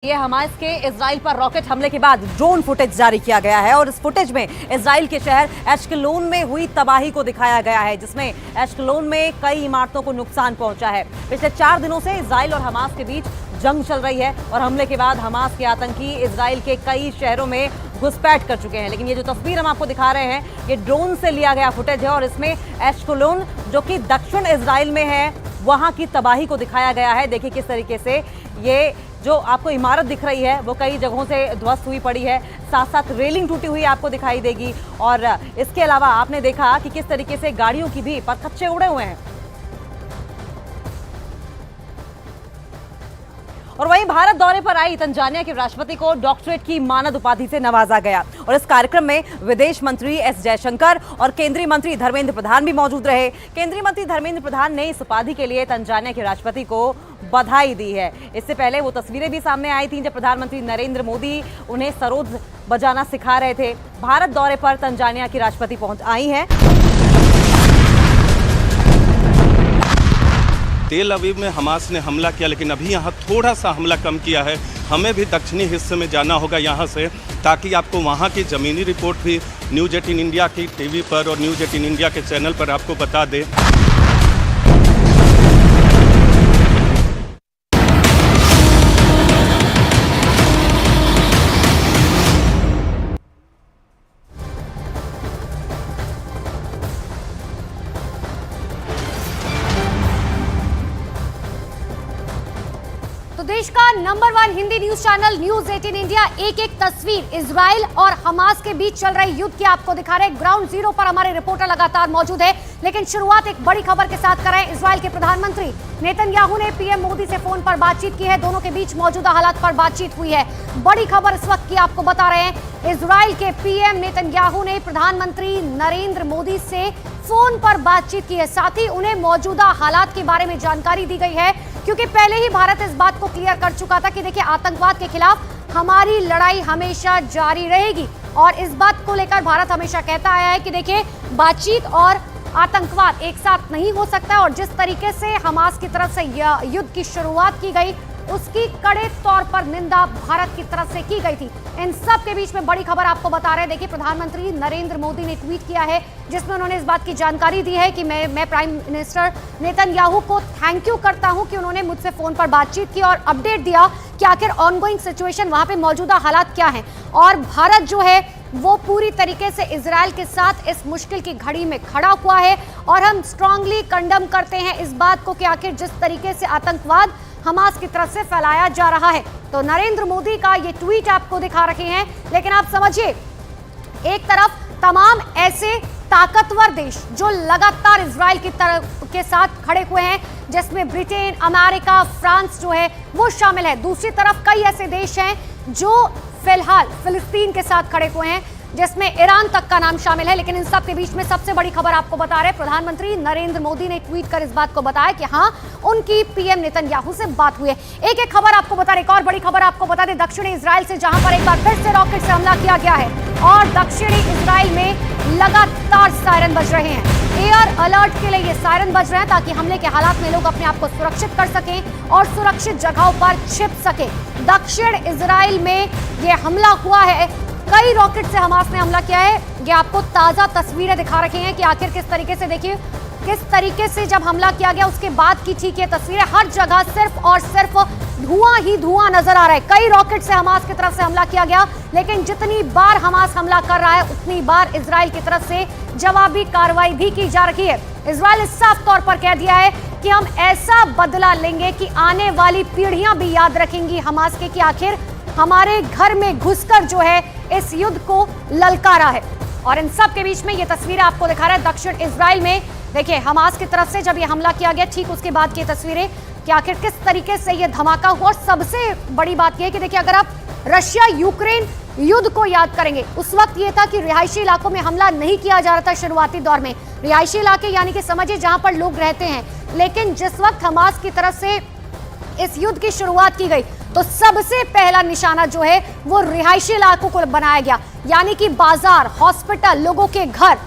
ये हमास के इजराइल पर रॉकेट हमले के बाद ड्रोन फुटेज जारी किया गया है और इस फुटेज में इजराइल के शहर एश्केलोन में हुई तबाही को दिखाया गया है, जिसमें एश्केलोन में कई इमारतों को नुकसान पहुंचा है। पिछले 4 दिनों से इजराइल और हमास के बीच जंग चल रही है और हमले के बाद हमास के आतंकी इजराइल के कई शहरों में घुसपैठ कर चुके हैं। लेकिन ये जो तस्वीर हम आपको दिखा रहे हैं ये ड्रोन से लिया गया फुटेज है और इसमें एश्केलोन जो कि दक्षिण इजराइल में है वहां की तबाही को दिखाया गया है। देखिए किस तरीके से ये जो आपको इमारत दिख रही है वो कई जगहों से ध्वस्त हुई पड़ी है, साथ साथ रेलिंग टूटी हुई आपको दिखाई देगी। और इसके अलावा आपने देखा कि किस तरीके से गाड़ियों की भी परखच्चे उड़े हुए हैं। और वहीं भारत दौरे पर आई तंजानिया के राष्ट्रपति को डॉक्टरेट की मानद उपाधि से नवाजा गया और इस कार्यक्रम में विदेश मंत्री एस जयशंकर और केंद्रीय मंत्री धर्मेंद्र प्रधान भी मौजूद रहे। केंद्रीय मंत्री धर्मेंद्र प्रधान ने इस उपाधि के लिए तंजानिया के राष्ट्रपति को बधाई दी है। इससे पहले वो तस्वीरें भी सामने आई थी जब प्रधानमंत्री नरेंद्र मोदी उन्हें सरोद बजाना सिखा रहे थे। भारत दौरे पर तंजानिया की राष्ट्रपति आई हैं। तेल अवीव में हमास ने हमला किया, लेकिन अभी यहाँ थोड़ा सा हमला कम किया है। हमें भी दक्षिणी हिस्से में जाना होगा यहाँ से, ताकि आपको वहाँ की ज़मीनी रिपोर्ट भी न्यूज़ 18 इंडिया की टीवी पर और न्यूज़ 18 इंडिया के चैनल पर आपको बता दें। तो देश का number 1 Hindi news channel news 18 India एक एक तस्वीर इजराइल और हमास के बीच चल रहे युद्ध की आपको दिखा रहे हैं। ग्राउंड जीरो पर हमारे रिपोर्टर लगातार मौजूद है, लेकिन शुरुआत एक बड़ी खबर के साथ कर रहे हैं। इजराइल के प्रधानमंत्री नेतन्याहू ने पीएम मोदी से फोन पर बातचीत की है। दोनों के बीच मौजूदा हालात पर बातचीत हुई है। बड़ी खबर इस वक्त की आपको बता रहे हैं। इजराइल के पीएम नेतन्याहू ने प्रधानमंत्री नरेंद्र मोदी से फोन पर बातचीत की है, साथ ही उन्हें मौजूदा हालात के बारे में जानकारी दी गई है, क्योंकि पहले ही भारत इस बात को क्लियर कर चुका था कि देखिए आतंकवाद के खिलाफ हमारी लड़ाई हमेशा जारी रहेगी। और इस बात को लेकर भारत हमेशा कहता आया है कि देखिए बातचीत और आतंकवाद एक साथ नहीं हो सकता है। और जिस तरीके से हमास की तरफ से युद्ध की शुरुआत की गई उसकी कड़े तौर पर निंदा भारत की तरफ से की गई थी। इन सब के बीच में बड़ी खबर आपको बता रहे हैं। देखिए प्रधानमंत्री नरेंद्र मोदी ने ट्वीट किया है जिसमें उन्होंने इस बात की जानकारी दी है कि मैं प्राइम मिनिस्टर नेतन्याहू को थैंक यू करता हूं कि उन्होंने मुझसे फोन पर बातचीत की और अपडेट दिया कि आखिर ऑनगोइंग सिचुएशन वहां पे मौजूदा हालात क्या हैं। और भारत जो है वो पूरी तरीके से इजराइल के साथ इस मुश्किल की घड़ी में खड़ा हुआ है और हम स्ट्रांगली कंडम करते हैं इस बात को कि आखिर जिस तरीके से आतंकवाद हमास की तरफ से फैलाया जा रहा है। तो नरेंद्र मोदी का ये ट्वीट आपको दिखा रखे हैं, लेकिन आप समझिए एक तरफ तमाम ऐसे ताकतवर देश जो लगातार इजराइल की तरफ के साथ खड़े हुए हैं, जिसमें ब्रिटेन, अमेरिका, फ्रांस जो है वो शामिल है। दूसरी तरफ कई ऐसे देश हैं जो फिलहाल फिलिस्तीन के साथ खड़े हुए हैं, जिसमें ईरान तक का नाम शामिल है। लेकिन इन सब के बीच में सबसे बड़ी खबर आपको बता रहे हैं, प्रधानमंत्री नरेंद्र मोदी ने ट्वीट कर इस बात को बताया कि हाँ उनकी पीएम नेतन्याहू से बात हुई है। एक एक खबर आपको बता रहे, एक और बड़ी खबर आपको बता दें दक्षिणी इजराइल से, जहां पर एक बार फिर से रॉकेट से हमला किया गया है और दक्षिणी इजराइल में लगातार सायरन बज रहे हैं। एयर अलर्ट के लिए ये सायरन बज रहे हैं ताकि हमले के हालात में लोग अपने आप को सुरक्षित कर सकें और सुरक्षित जगहों पर छिप सके। दक्षिण इजराइल में ये हमला हुआ है, कई रॉकेट से हमास ने हमला किया है। ये आपको ताजा तस्वीरें दिखा रखे हैं कि आखिर किस तरीके से, देखिए किस तरीके से जब हमला किया गया उसके बाद की ठीक ये तस्वीरें, हर जगह सिर्फ और सिर्फ धुआं ही धुआं नजर आ रहा है। कई रॉकेट से हमास की तरफ से हमला किया गया, लेकिन जितनी बार हमास हमला कर रहा है उतनी बार इजराइल की तरफ से जवाबी कार्रवाई भी की जा रही है। इजराइल ने साफ तौर पर कह दिया है कि हम ऐसा बदला लेंगे कि आने वाली पीढ़ियां भी याद रखेंगी हमास के कि आखिर हमारे घर में घुसकर जो है इस युद्ध को ललकारा है। और इन सब के बीच में ये तस्वीरें आपको दिखा रहा है दक्षिण इजराइल में। देखिए हमास की तरफ से जब ये हमला किया गया ठीक उसके बाद की तस्वीरें कि आखिर किस तरीके से ये धमाका हुआ। और सबसे बड़ी बात यह है कि देखिए अगर आप रशिया यूक्रेन युद्ध को याद करेंगे उस वक्त ये था कि रिहायशी इलाकों में हमला नहीं किया जा रहा था। शुरुआती दौर में रिहायशी इलाके यानी कि समझिए जहां पर लोग रहते हैं, लेकिन जिस वक्त हमास की तरफ से इस युद्ध की शुरुआत की गई तो सबसे पहला निशाना जो है वो रिहायशी इलाकों को बनाया गया, यानी कि बाजार, हॉस्पिटल, लोगों के घर,